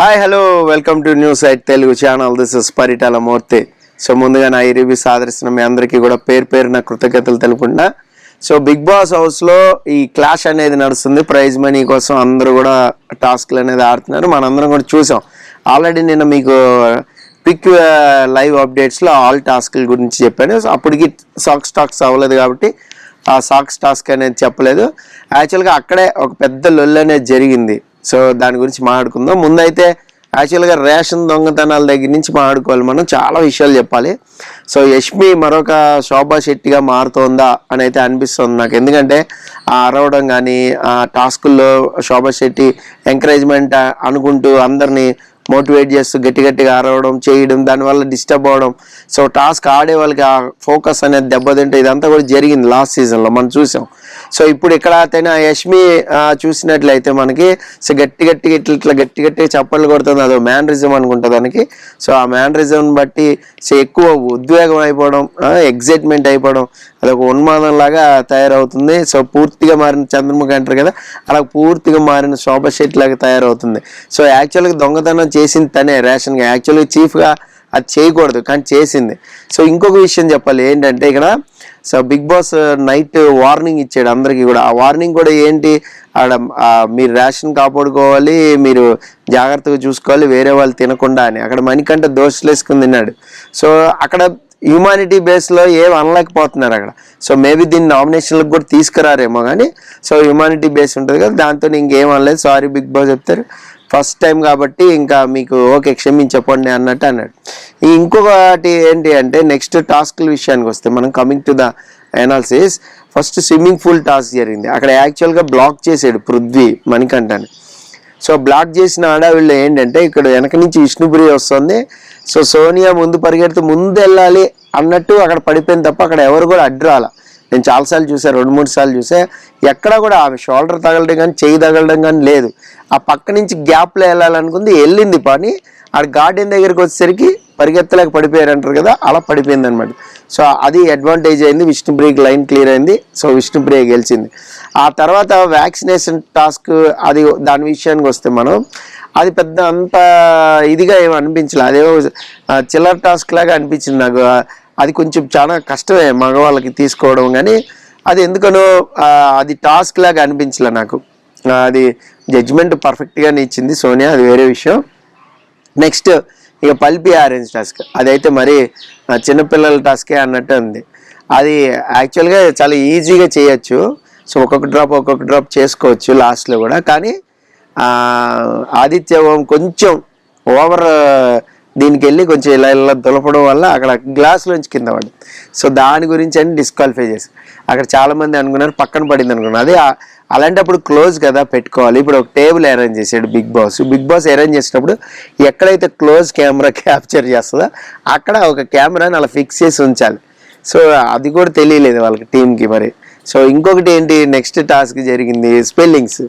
Hi hello welcome to news site Telugu channel. This is Paritala Murthy. So ముందుగా నా ఈ reviews ఆదరిస్తున్న మీ అందరికీ కూడా పేరు పేరున కృతజ్ఞతలు తెలుపుకుంటా. సో బిగ్ బాస్ హౌస్లో ఈ క్లాష్ అనేది నడుస్తుంది. ప్రైజ్ మనీ కోసం అందరూ కూడా టాస్క్లు అనేది ఆడుతున్నారు. మనందరం కూడా చూసాం. ఆల్రెడీ నిన్న మీకు క్విక్ లైవ్ అప్డేట్స్లో ఆల్ టాస్క్ల గురించి చెప్పాను. సో అప్పటికి టాక్స్ అవ్వలేదు కాబట్టి ఆ టాస్క్ అనేది చెప్పలేదు. యాక్చువల్గా అక్కడే ఒక పెద్ద లొల్లు అనేది జరిగింది. సో దాని గురించి మాట్లాడుకుందాం. ముందైతే యాక్చువల్గా రేషన్ దొంగతనాల దగ్గర నుంచి మాట్లాడుకోవాలి. మనం చాలా విషయాలు చెప్పాలి. సో యష్మి మరొక శోభా శెట్టిగా మారుతోందా అని అయితే అనిపిస్తుంది నాకు. ఎందుకంటే ఆ అరవడం కానీ ఆ టాస్కుల్లో శోభా శెట్టి ఎంకరేజ్మెంట్ అనుకుంటూ అందరినీ మోటివేట్ చేస్తూ గట్టిగా అరవడం చేయడం, దానివల్ల డిస్టర్బ్ అవ్వడం. సో టాస్క్ ఆడే వాళ్ళకి ఆ ఫోకస్ అనేది దెబ్బతింటే ఇదంతా కూడా జరిగింది లాస్ట్ సీజన్లో మనం చూసాం. సో ఇప్పుడు ఇక్కడ అయినా యష్మి చూసినట్లయితే మనకి సో గట్టిగా చప్పట్లు కొడుతుంది. అదో మ్యానరిజం అనుకుంటా దానికి. సో ఆ మ్యానరిజం బట్టి సో ఎక్కువ ఉద్వేగం అయిపోవడం, ఎగ్జైట్మెంట్ అయిపోవడం, అదొక ఉన్మాదం లాగా తయారవుతుంది. సో పూర్తిగా మారిన చంద్రముఖి అంటారు కదా, అలా పూర్తిగా మారిన శోభా శెట్టి లాగా తయారవుతుంది. సో యాక్చువల్గా దొంగతనం చేసింది తనే రేషన్గా. యాక్చువల్గా చీఫ్గా అది చేయకూడదు కానీ చేసింది. సో ఇంకొక విషయం చెప్పాలి ఏంటంటే ఇక్కడ so Bigg Boss night warning ఇచ్చాడు అందరికీ కూడా. ఆ వార్నింగ్ కూడా ఏంటి, ఆడ మీరు రేషన్ కాపాడుకోవాలి, మీరు జాగ్రత్తగా చూసుకోవాలి, వేరే వాళ్ళు తినకుండా అని. అక్కడ మణికంఠ దోశలు వేసుకుని తిన్నాడు. సో అక్కడ హ్యూమానిటీ బేస్లో ఏం అనలేకపోతున్నారు అక్కడ. సో మేబీ దీన్ని నామినేషన్లకు కూడా తీసుకురారేమో కానీ సో హ్యూమానిటీ బేస్ ఉంటుంది కదా, దాంతో ఇంకేం అనలేదు. సారీ బిగ్ బాస్ చెప్తారు, ఫస్ట్ టైం కాబట్టి ఇంకా మీకు ఓకే క్షమించండి అన్నట్టు అన్నాడు. ఇంకొకటి ఏంటి అంటే నెక్స్ట్ టాస్క్ల విషయానికి వస్తే మనం coming to the analysis. First swimming pool task జరిగింది. అక్కడ యాక్చువల్గా బ్లాక్ చేసాడు పృథ్వీ మణికంఠని. సో బ్లాక్ చేసిన ఆడవిళ్ళు ఏంటంటే ఇక్కడ వెనక నుంచి విష్ణుప్రియ వస్తుంది. సో సోనియా ముందు పరిగెడుతూ ముందు వెళ్ళాలి అన్నట్టు అక్కడ పడిపోయింది తప్ప అక్కడ ఎవరు కూడా అడ్డురాల. నేను చాలాసార్లు చూసాను, 2-3 సార్లు చూసా. ఎక్కడ కూడా ఆమె షోల్డర్ తగలడం కానీ చెయ్యి తగలడం కానీ లేదు. ఆ పక్క నుంచి గ్యాప్లో వెళ్ళాలనుకుంది, వెళ్ళింది పని. ఆ గార్డెన్ దగ్గరికి వచ్చేసరికి పరిగెత్తలేక పడిపోయారు అంటారు కదా, అలా పడిపోయింది అనమాట. సో అది అడ్వాంటేజ్ అయింది. విష్ణుప్రియకి లైన్ క్లియర్ అయింది. సో విష్ణుప్రియ గెలిచింది. ఆ తర్వాత వ్యాక్సినేషన్ టాస్క్, అది దాని విషయానికి వస్తే మనం అది పెద్ద అంత ఇదిగా ఏమి అనిపించలే. అదేమో చిల్లర టాస్క్ లాగా అనిపించింది నాకు. అది కొంచెం చాలా కష్టమే మగవాళ్ళకి తీసుకోవడం, కానీ అది ఎందుకనో అది టాస్క్ లాగా అనిపించలే నాకు. అది జడ్జిమెంట్ పర్ఫెక్ట్గానే ఇచ్చింది సోనియా, అది వేరే విషయం. నెక్స్ట్ ఇక పల్పి ఆరెంజ్ టాస్క్, అదైతే మరి చిన్నపిల్లల టాస్కే అన్నట్టు ఉంది. అది యాక్చువల్గా చాలా ఈజీగా చేయొచ్చు. సో ఒక్కొక్క డ్రాప్ చేసుకోవచ్చు లాస్ట్లో కూడా. కానీ ఆదిత్య కొంచెం ఓవర్ దీనికి వెళ్ళి కొంచెం ఇలా దులపడం వల్ల అక్కడ గ్లాస్లోంచి కింద పడింది. సో దాని గురించి అని డిస్క్వాలిఫై చేసి అక్కడ చాలామంది అనుకున్నారు పక్కన పడింది అనుకున్నారు. అదే అలాంటప్పుడు క్లోజ్ కదా పెట్టుకోవాలి. ఇప్పుడు ఒక టేబుల్ అరేంజ్ చేసాడు బిగ్ బాస్ అరేంజ్ చేసినప్పుడు ఎక్కడైతే క్లోజ్ కెమెరా క్యాప్చర్ చేస్తుందో అక్కడ ఒక కెమెరాని అలా ఫిక్స్ చేసి ఉంచాలి. సో అది కూడా తెలియలేదు వాళ్ళకి టీంకి మరి. సో ఇంకొకటి ఏంటి, నెక్స్ట్ టాస్క్ జరిగింది స్పెల్లింగ్స్.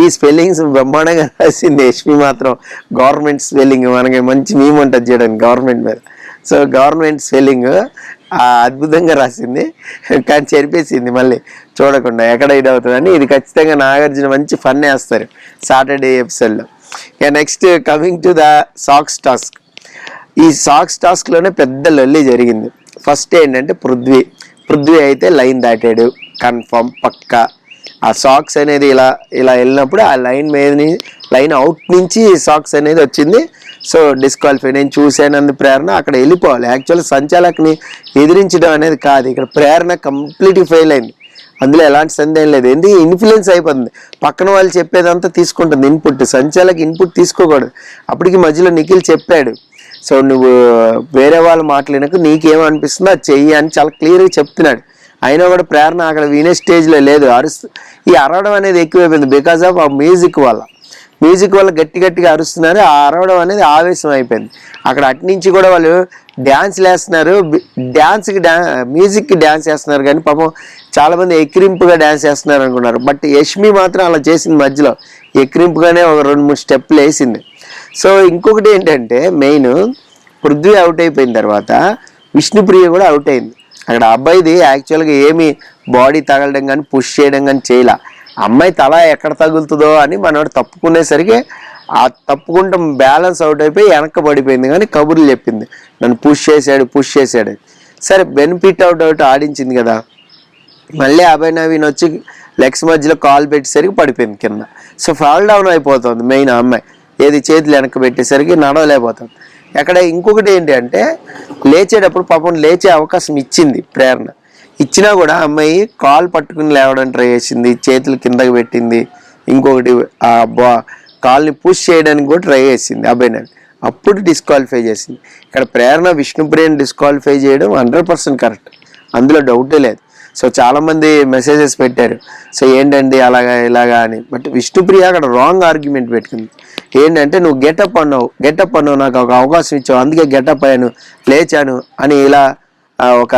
ఈ స్పెల్లింగ్స్ బ్రహ్మాండంగా రాసింది యష్మి మాత్రం. గవర్నమెంట్ స్పెల్లింగ్ మనకి మంచి మీమ్ ఉంటుంది చేయడానికి గవర్నమెంట్ మీద. సో గవర్నమెంట్ స్పెల్లింగ్ అద్భుతంగా రాసింది, కానీ చెరిపేసింది మళ్ళీ చూడకుండా ఎక్కడ ఇది అవుతుందని. ఇది ఖచ్చితంగా నాగార్జున మంచి ఫన్ వేస్తారు సాటర్డే ఎపిసోడ్లో. ఇక next coming to the socks task. ఈ సాక్స్ టాస్క్లోనే పెద్ద లొల్లి జరిగింది. ఫస్ట్ ఏంటంటే పృథ్వీ అయితే లైన్ దాటాడు కన్ఫర్మ్ పక్కా. ఆ సాక్స్ అనేది ఇలా వెళ్ళినప్పుడు ఆ లైన్ అవుట్ నుంచి సాక్స్ అనేది వచ్చింది. So disqualify. నేను చూసానందు ప్రేరణ అక్కడ వెళ్ళిపోవాలి. యాక్చువల్లీ సంచాలకుని ఎదిరించడం అనేది కాదు, ఇక్కడ ప్రేరణ కంప్లీట్గా ఫెయిల్ అయింది. అందులో ఎలాంటి సందేహం లేదు. ఎందుకు ఇన్ఫ్లుయెన్స్ అయిపోతుంది, పక్కన వాళ్ళు చెప్పేదంతా తీసుకుంటుంది ఇన్పుట్. సంచాలకి ఇన్పుట్ తీసుకోకూడదు. అప్పటికి మధ్యలో నిఖిల్ చెప్పాడు, సో నువ్వు వేరే వాళ్ళు మాట్లాడినాక నీకేమనిపిస్తుందో అది చెయ్యి అని చాలా క్లియర్గా చెప్తున్నాడు. అయినా కూడా ప్రేరణ అక్కడ వినే స్టేజ్లో లేదు. ఈ అరవడం అనేది ఎక్కువైపోయింది బికాజ్ ఆఫ్ ఆ మ్యూజిక్ వల్ల గట్టిగా అరుస్తున్నారు. ఆ అరవడం అనేది ఆవేశం అయిపోయింది. అక్కడ అట్నుంచి కూడా వాళ్ళు డ్యాన్స్లు వేస్తున్నారు, మ్యూజిక్కి డ్యాన్స్ వేస్తున్నారు. కానీ పాపం చాలామంది ఎక్కిరింపుగా డ్యాన్స్ వేస్తున్నారు అనుకున్నారు. బట్ యష్మి మాత్రం అలా చేసింది, మధ్యలో ఎక్కిరింపుగానే ఒక 2-3 స్టెప్పులు వేసింది. సో ఇంకొకటి ఏంటంటే మెయిన్ పృథ్వీ అవుట్ అయిపోయిన తర్వాత విష్ణుప్రియ కూడా అవుట్ అయింది. అక్కడ అబ్బాయిది యాక్చువల్గా ఏమి బాడీ తగలడం కానీ పుష్ చేయడం కానీ చేయలే. అమ్మాయి తల ఎక్కడ తగులుతుందో అని మనోడు తప్పుకునేసరికి ఆ తప్పుకుంటూ బ్యాలెన్స్ అవుట్ అయిపోయి వెనక్కి పడిపోయింది, కానీ కబుర్లు చెప్పింది నన్ను పుష్ చేశాడు. సరే బెనిఫిట్ అవుట్ ఆడించింది కదా. మళ్ళీ అభయ్ నవీన్ వచ్చి లెగ్స్ మధ్యలో కాల్ పెట్టేసరికి పడిపోయింది కింద. సో ఫాల్ డౌన్ అయిపోతుంది మెయిన్ అమ్మాయి, ఏది చేతులు వెనక్కి పెట్టేసరికి నడవలేకపోతుంది. ఎక్కడ ఇంకొకటి ఏంటి అంటే లేచేటప్పుడు పాపం లేచే అవకాశం ఇచ్చింది ప్రేరణ, ఇచ్చినా కూడా అమ్మాయి కాల్ పట్టుకుని లేవడానికి ట్రై చేసింది, చేతులు కిందకి పెట్టింది, ఇంకొకటి కాల్ని పుష్ చేయడానికి కూడా ట్రై చేసింది అభయ్ నవీన్, అప్పుడు డిస్క్వాలిఫై చేసింది. ఇక్కడ ప్రేరణ విష్ణుప్రియని డిస్క్వాలిఫై చేయడం 100% కరెక్ట్, అందులో డౌటే లేదు. సో చాలామంది మెసేజెస్ పెట్టారు, సో ఏంటండి ఇలాగా అని. బట్ విష్ణుప్రియ అక్కడ రాంగ్ ఆర్గ్యుమెంట్ పెట్టుకుంది. ఏంటంటే నువ్వు గెటప్ అన్నావు, నాకు ఒక అవకాశం ఇచ్చావు, అందుకే గెటప్ అయ్యాను, లేచాను అని ఇలా ఒక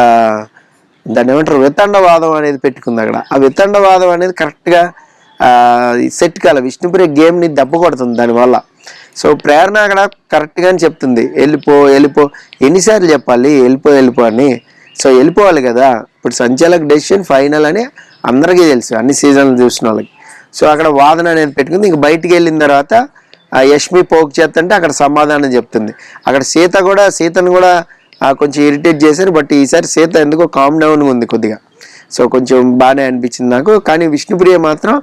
దాన్ని ఏమంటారు వితండవాదం అనేది పెట్టుకుంది అక్కడ. ఆ వితండవాదం అనేది కరెక్ట్గా సెట్ కాల, విష్ణుప్రియ గేమ్ని దెబ్బ కొడుతుంది దానివల్ల. సో ప్రేరణ అక్కడ కరెక్ట్గానే చెప్తుంది, వెళ్ళిపో ఎన్నిసార్లు చెప్పాలి వెళ్ళిపో అని. సో వెళ్ళిపోవాలి కదా, ఇప్పుడు సంచాలక్ డెసిషన్ ఫైనల్ అని అందరికీ తెలుసు, అన్ని సీజన్లు చూసిన వాళ్ళకి. సో అక్కడ వాదన అనేది పెట్టుకుంది. ఇంక బయటికి వెళ్ళిన తర్వాత యష్మి పోక్ చేస్తుంటే అక్కడ సమాధానం చెప్తుంది. అక్కడ సీతను కూడా కొంచెం ఇరిటేట్ చేశారు, బట్ ఈసారి సీత ఎందుకో కామ్ డౌన్ ఉంది కొద్దిగా. సో కొంచెం బాగానే అనిపించింది నాకు. కానీ విష్ణుప్రియ మాత్రం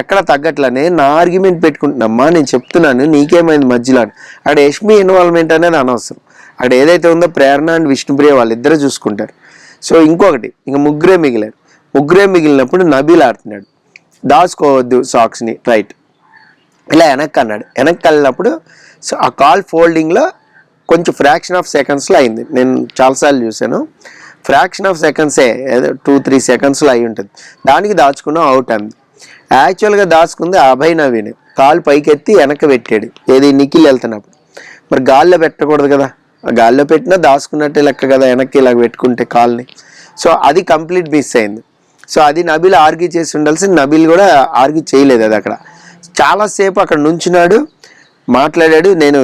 ఎక్కడ తగ్గట్లనే నా ఆర్గ్యుమెంట్ పెట్టుకుంటున్నామ్మా, నేను చెప్తున్నాను నీకేమైంది మధ్యలో అని. అక్కడ యష్మి ఇన్వాల్వ్మెంట్ అనేది అనవసరం, అక్కడ ఏదైతే ఉందో ప్రేరణ అండ్ విష్ణుప్రియ వాళ్ళిద్దరూ చూసుకుంటారు. సో ఇంకొకటి ఇంక ముగ్గురే మిగిలినప్పుడు నబీల్ ఆడుతున్నాడు, దాచుకోవద్దు సాక్స్ని రైట్, ఇలా వెనక్కి వెళ్ళినప్పుడు సో ఆ కాల్ ఫోల్డింగ్లో కొంచెం ఫ్రాక్షన్ ఆఫ్ సెకండ్స్లో అయింది. నేను చాలాసార్లు చూశాను, ఫ్రాక్షన్ ఆఫ్ సెకండ్సే, 2-3 సెకండ్స్లో అయి ఉంటుంది. దానికి దాచుకున్నాం, అవుట్ అంది. యాక్చువల్గా దాచుకుంది అభయ్ నవీన్, కాలు పైకెత్తి వెనక్కి పెట్టాడు, ఏది నిఖిల్ వెళ్తున్నప్పుడు. మరి గాల్లో పెట్టకూడదు కదా, గాల్లో పెట్టినా దాచుకున్నట్టే లెక్క కదా వెనక్కి ఇలా పెట్టుకుంటే కాల్ని. సో అది కంప్లీట్ మిస్ అయింది. సో అది నబీల్ ఆర్గ్యూ చేసి ఉండాల్సింది, నబీల్ కూడా ఆర్గ్యూ చేయలేదు. అది అక్కడ చాలాసేపు అక్కడ నుంచున్నాడు, మాట్లాడాడు, నేను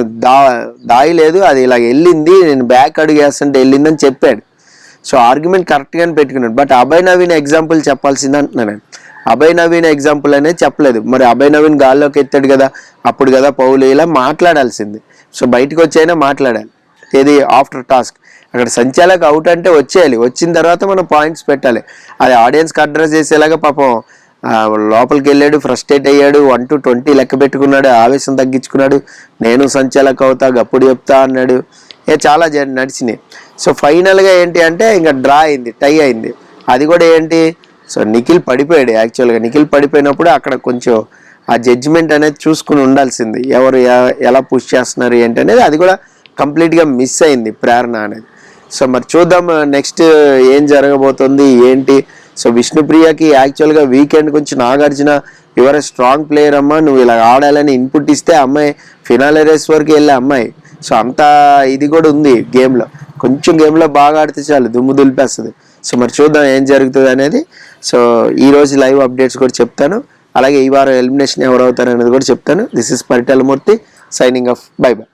దాయలేదు, అది ఇలా వెళ్ళింది, నేను బ్యాక్ అడుగు వేస్తుంటే వెళ్ళిందని చెప్పాడు. సో ఆర్గ్యుమెంట్ కరెక్ట్గానే పెట్టుకున్నాడు. బట్ అభయ్ నవీన్ ఎగ్జాంపుల్ చెప్పాల్సింది అంటున్నాను నేను. అభయ్ నవీన్ ఎగ్జాంపుల్ అనేది చెప్పలేదు. మరి అభయ్ నవీన్ గాల్లోకి ఎత్తాడు కదా, అప్పుడు కదా పౌలు ఇలా మాట్లాడాల్సింది. సో బయటకు వచ్చైనా మాట్లాడాలి, ఏది ఆఫ్టర్ టాస్క్. అక్కడ సంచాలక్ అవుట్ అంటే వచ్చేయాలి, వచ్చిన తర్వాత మనం పాయింట్స్ పెట్టాలి. అది ఆడియన్స్కి అడ్రస్ చేసేలాగా పాపం లోపలికి వెళ్ళాడు, ఫ్రస్ట్రేట్ అయ్యాడు, 1 to 20 లెక్క పెట్టుకున్నాడు, ఆవేశం తగ్గించుకున్నాడు, నేను సంచాలక్ అవుతా గప్పుడు చెప్తా అన్నాడు. చాలా నడిచినాయి. సో ఫైనల్గా ఏంటి అంటే ఇంకా డ్రా అయింది, టై అయింది. అది కూడా ఏంటి, సో నిఖిల్ పడిపోయాడు. యాక్చువల్గా నిఖిల్ పడిపోయినప్పుడు అక్కడ కొంచెం ఆ జడ్జిమెంట్ అనేది చూసుకుని ఉండాల్సింది, ఎవరు ఎలా పుష్ చేస్తున్నారు ఏంటి అనేది. అది కూడా కంప్లీట్గా మిస్ అయింది ప్రేరణ అనేది. సో మరి చూద్దాం నెక్స్ట్ ఏం జరగబోతుంది ఏంటి. సో విష్ణుప్రియకి యాక్చువల్గా వీకెండ్ కొంచెం నాగార్జున యువర్ స్ట్రాంగ్ ప్లేయర్ అమ్మా, నువ్వు ఇలా ఆడాలని ఇన్పుట్ ఇస్తే అమ్మాయి ఫినాలే రేస్ వరకు వెళ్ళే అమ్మాయి. సో అంత ఇది కూడా ఉంది గేమ్లో, కొంచెం గేమ్లో బాగా ఆడితే చాలు దుమ్ము దులిపేస్తుంది. సో మరి చూద్దాం ఏం జరుగుతుంది అనేది. సో ఈరోజు లైవ్ అప్డేట్స్ కూడా చెప్తాను, అలాగే ఈ వారం ఎలిమినేషన్ ఎవరు అవుతారు అనేది కూడా చెప్తాను. This is Paritala Murthy signing off, by by.